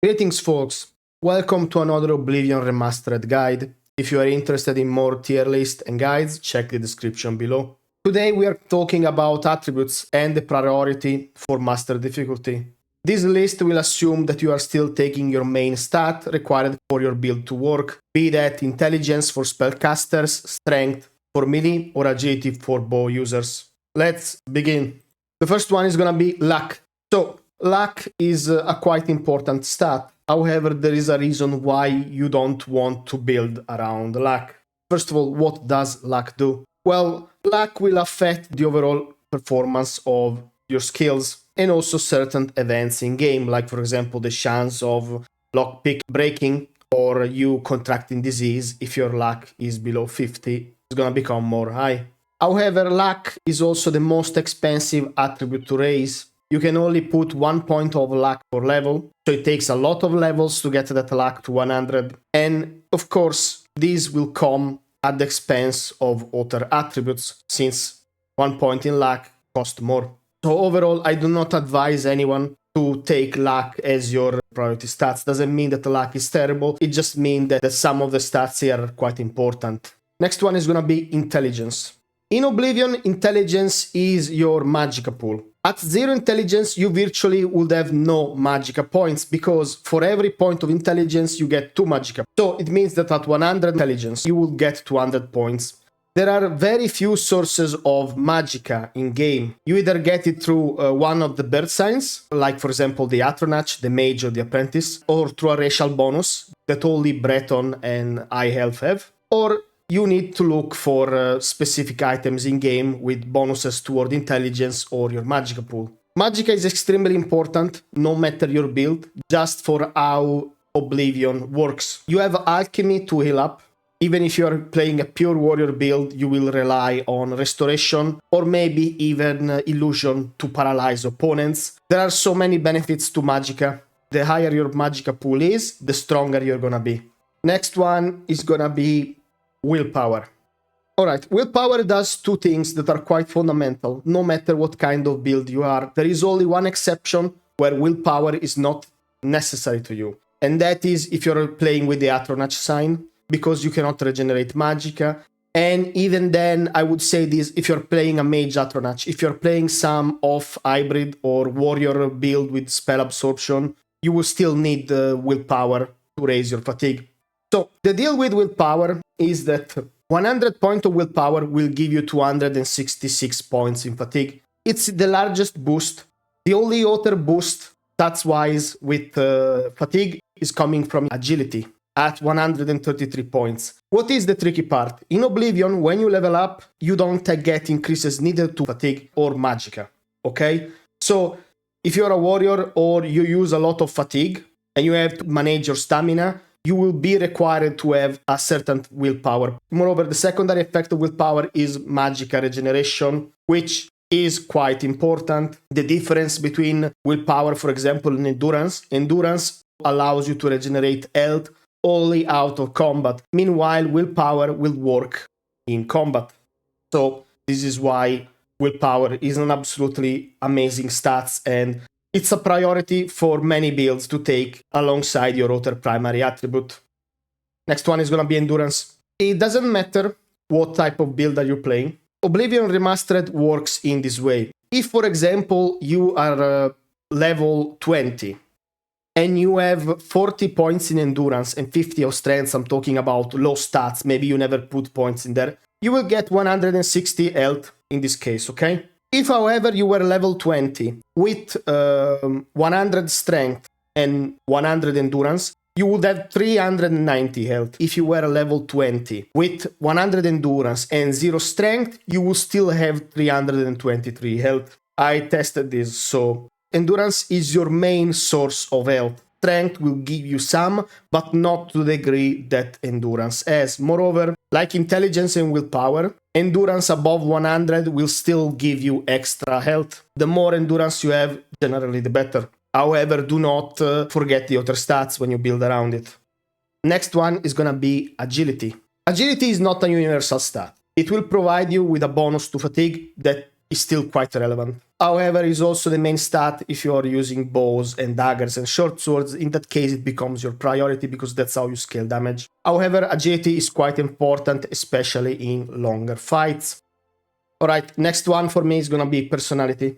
Greetings folks, welcome to another Oblivion Remastered guide. If you are interested in more tier lists and guides, check the description below. Today we are talking about attributes and the priority for master difficulty. This list will assume that you are still taking your main stat required for your build to work, be that intelligence for spellcasters, strength for melee, or agility for bow users. Let's begin. The first one is gonna be luck. So, luck is a quite important stat. However, there is a reason why you don't want to build around luck. First of all, what does luck do? Well, luck will affect the overall performance of your skills and also certain events in game, like for example the chance of lockpick breaking or you contracting disease. If your luck is below 50, it's gonna become more high. However, luck is also the most expensive attribute to raise. You can only put 1 point of luck per level, so it takes a lot of levels to get that luck to 100. And of course, these will come at the expense of other attributes, since 1 point in luck costs more. So overall, I do not advise anyone to take luck as your priority stats. Doesn't mean that the luck is terrible, it just means that some of the stats here are quite important. Next one is gonna be intelligence. In Oblivion, intelligence is your magicka pool. At 0 intelligence, you virtually would have no magicka points, because for every point of intelligence, you get 2 magicka. So it means that at 100 intelligence, you will get 200 points. There are very few sources of magicka in game. You either get it through one of the bird signs, like for example the Atronach, the Mage, or the Apprentice, or through a racial bonus that only Breton and High Elf have, or you need to look for specific items in-game with bonuses toward intelligence or your magicka pool. Magicka is extremely important, no matter your build, just for how Oblivion works. You have alchemy to heal up. Even if you are playing a pure warrior build, you will rely on restoration or maybe even illusion to paralyze opponents. There are so many benefits to magicka. The higher your magicka pool is, the stronger you're gonna be. Next one is gonna be willpower. Alright, willpower does 2 things that are quite fundamental, no matter what kind of build you are. There is only one exception where willpower is not necessary to you, and that is if you're playing with the Atronach sign, because you cannot regenerate magicka. And even then, I would say this, if you're playing a mage Atronach, if you're playing some off hybrid or warrior build with spell absorption, you will still need willpower to raise your fatigue. So the deal with willpower is that 100 points of willpower will give you 266 points in fatigue. It's the largest boost. The only other boost stats-wise with fatigue is coming from agility at 133 points. What is the tricky part? In Oblivion, when you level up, you don't get increases needed to fatigue or magicka, okay? So if you're a warrior or you use a lot of fatigue and you have to manage your stamina, you will be required to have a certain willpower. Moreover, the secondary effect of willpower is magicka regeneration, which is quite important. The difference between willpower, for example, and endurance. Endurance allows you to regenerate health only out of combat. Meanwhile, willpower will work in combat. So this is why willpower is an absolutely amazing stats, and it's a priority for many builds to take alongside your other primary attribute. Next one is gonna be endurance. It doesn't matter what type of build are you playing. Oblivion Remastered works in this way. If, for example, you are level 20 and you have 40 points in endurance and 50 of strength, I'm talking about low stats, maybe you never put points in there, you will get 160 health in this case, okay? If, however, you were level 20 with 100 strength and 100 endurance, you would have 390 health. If you were level 20 with 100 endurance and 0 strength, you will still have 323 health. I tested this, so endurance is your main source of health. Strength will give you some, but not to the degree that endurance has. Moreover, like intelligence and willpower, endurance above 100 will still give you extra health. The more endurance you have, generally the better. However, do not forget the other stats when you build around it. Next one is gonna be agility. Agility is not a universal stat. It will provide you with a bonus to fatigue that is still quite relevant. however, is also the main stat if you are using bows and daggers and short swords. In that case, it becomes your priority because that's how you scale damage. However, agility is quite important, especially in longer fights. Alright, next one for me is gonna be personality.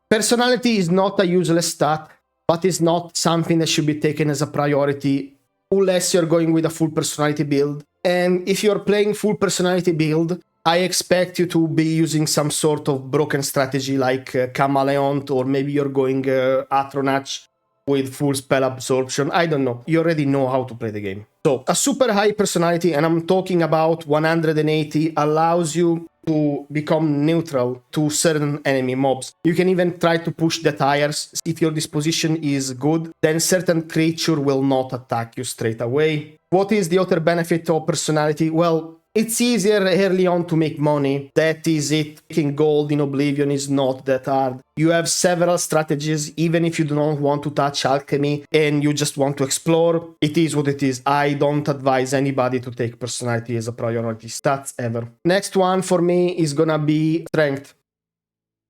Personality is not a useless stat, but it's not something that should be taken as a priority unless you're going with a full personality build. And if you're playing full personality build, I expect you to be using some sort of broken strategy like Chameleon, or maybe you're going Atronach with full spell absorption. I don't know. You already know how to play the game. So a super high personality, and I'm talking about 180, allows you to become neutral to certain enemy mobs. You can even try to push the tires. If your disposition is good, then certain creature will not attack you straight away. What is the other benefit of personality? Well, it's easier early on to make money. That is it. Making gold in Oblivion is not that hard. You have several strategies, even if you do not want to touch alchemy and you just want to explore. It is what it is. I don't advise anybody to take personality as a priority stats ever. Next one for me is gonna be strength.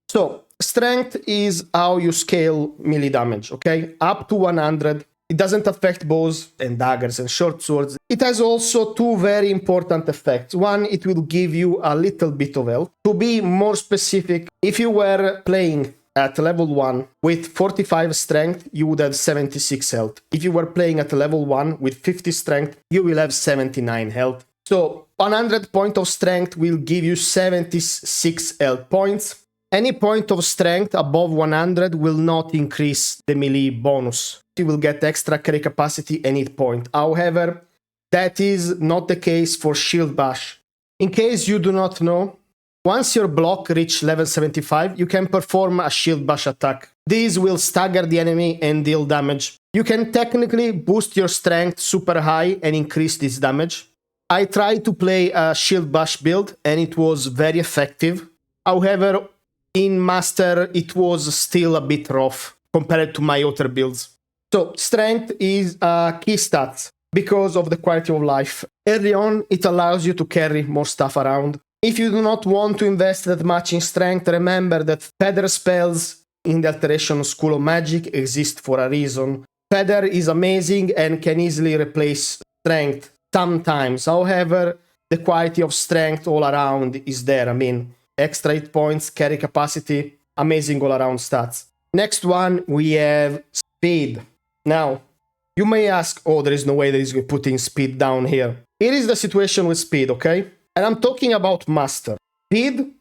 So, strength is how you scale melee damage, okay? Up to 100. It doesn't affect bows and daggers and short swords. It has also two very important effects. One, it will give you a little bit of health. To be more specific, if you were playing at level 1 with 45 strength, you would have 76 health. If you were playing at level 1 with 50 strength, you will have 79 health. So 100 point of strength will give you 76 health points. Any point of strength above 100 will not increase the melee bonus. You will get extra carry capacity and hit point. However, that is not the case for Shield Bash. In case you do not know, once your block reaches level 75, you can perform a Shield Bash attack. This will stagger the enemy and deal damage. You can technically boost your strength super high and increase this damage. I tried to play a Shield Bash build and it was very effective. However, in Master, it was still a bit rough compared to my other builds. So, strength is a key stat because of the quality of life. Early on, it allows you to carry more stuff around. If you do not want to invest that much in strength, remember that feather spells in the Alteration School of Magic exist for a reason. Feather is amazing and can easily replace strength sometimes. However, the quality of strength all around is there. I mean, extra hit points, carry capacity, amazing all around stats. Next one, we have speed. Now, you may ask, oh, there is no way that he's putting speed down here. Here is the situation with speed, okay? And I'm talking about Master. Speed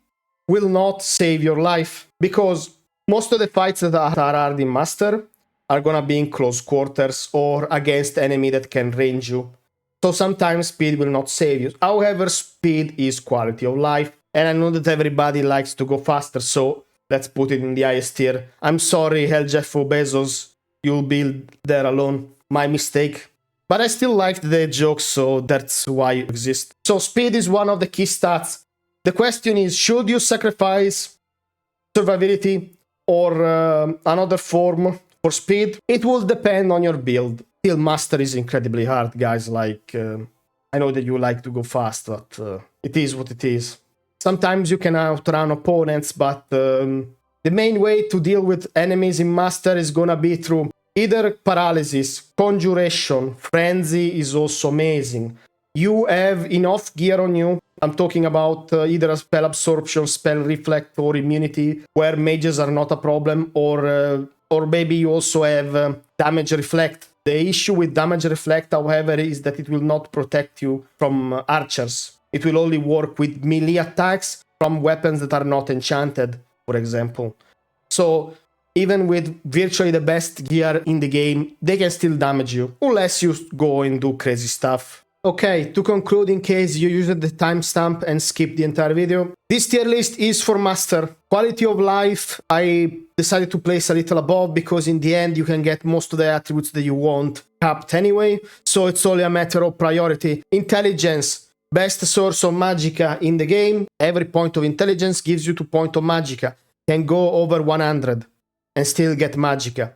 will not save your life because most of the fights that are hard in Master are gonna be in close quarters or against enemy that can range you. So sometimes speed will not save you. However, speed is quality of life. And I know that everybody likes to go faster, so let's put it in the highest tier. I'm sorry, Hell Jeff Bezos. You'll be there alone. My mistake. But I still liked the jokes, so that's why it exists. So speed is one of the key stats. The question is, should you sacrifice survivability or another form for speed? It will depend on your build. Still, Master is incredibly hard, guys. Like, I know that you like to go fast, but it is what it is. Sometimes you can outrun opponents, but the main way to deal with enemies in Master is gonna be through either paralysis, conjuration, frenzy is also amazing. You have enough gear on you. I'm talking about either a spell absorption, spell reflect, or immunity, where mages are not a problem, or maybe you also have damage reflect. The issue with damage reflect, however, is that it will not protect you from archers. It will only work with melee attacks from weapons that are not enchanted, for example. So even with virtually the best gear in the game, they can still damage you, unless you go and do crazy stuff. Okay, to conclude, in case you used the timestamp and skipped the entire video, this tier list is for Master. Quality of life, I decided to place a little above because in the end you can get most of the attributes that you want capped anyway, so it's only a matter of priority. Intelligence. Best source of magicka in the game. Every point of intelligence gives you 2 points of magicka. Can go over 100 and still get magicka.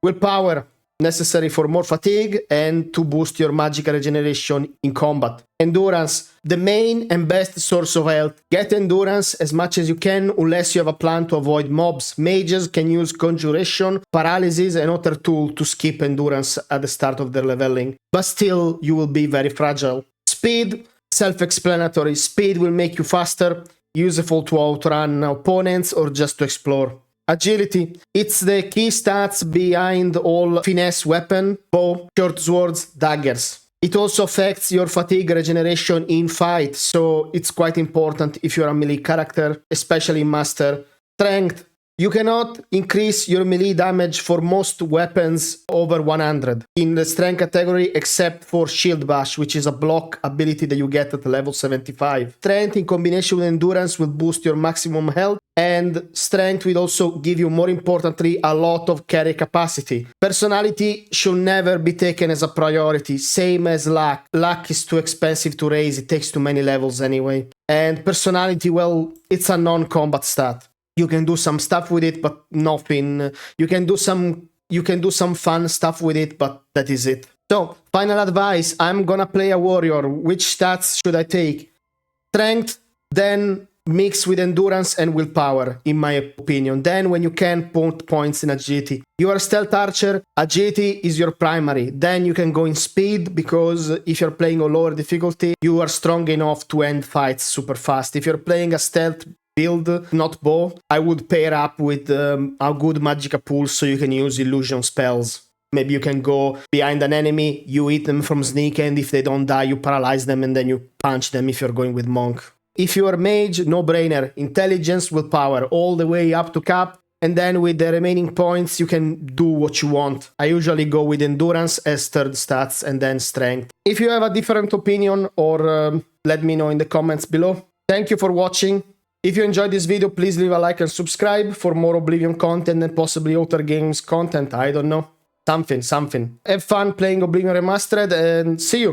Willpower. necessary for more fatigue and to boost your magic regeneration in combat. Endurance, the main and best source of health. Get endurance as much as you can unless you have a plan to avoid mobs. Mages can use conjuration, paralysis and other tools to skip endurance at the start of their leveling, but still you will be very fragile. Speed, self-explanatory. Speed will make you faster, useful to outrun opponents or just to explore. Agility, it's the key stats behind all finesse weapon, bow, short swords, daggers. It also affects your fatigue regeneration in fight, so it's quite important if you're a melee character, especially in Master. Strength, you cannot increase your melee damage for most weapons over 100 in the strength category except for Shield Bash, which is a block ability that you get at level 75. Strength in combination with endurance will boost your maximum health, and strength will also give you, more importantly, a lot of carry capacity. Personality should never be taken as a priority, same as luck. Luck is too expensive to raise, it takes too many levels anyway. And personality, well, it's a non-combat stat. You can do some stuff with it, but nothing. You can do some fun stuff with it, but that is it. So, final advice, I'm gonna play a warrior. Which stats should I take? Strength, then mix with endurance and willpower, in my opinion. Then when you can, put points in agility. You are a stealth archer, agility is your primary. Then you can go in speed, because if you're playing a lower difficulty, you are strong enough to end fights super fast. If you're playing a stealth build, not bow, I would pair up with a good magicka pool so you can use illusion spells. Maybe you can go behind an enemy, you hit them from sneak, and if they don't die, you paralyze them and then you punch them if you're going with monk. If you are mage, no-brainer. Intelligence, willpower, all the way up to cap, and then with the remaining points you can do what you want. I usually go with endurance as third stats and then strength. If you have a different opinion, or let me know in the comments below. Thank you for watching. If you enjoyed this video, please leave a like and subscribe for more Oblivion content and possibly other games content, I don't know. Something. Have fun playing Oblivion Remastered and see you!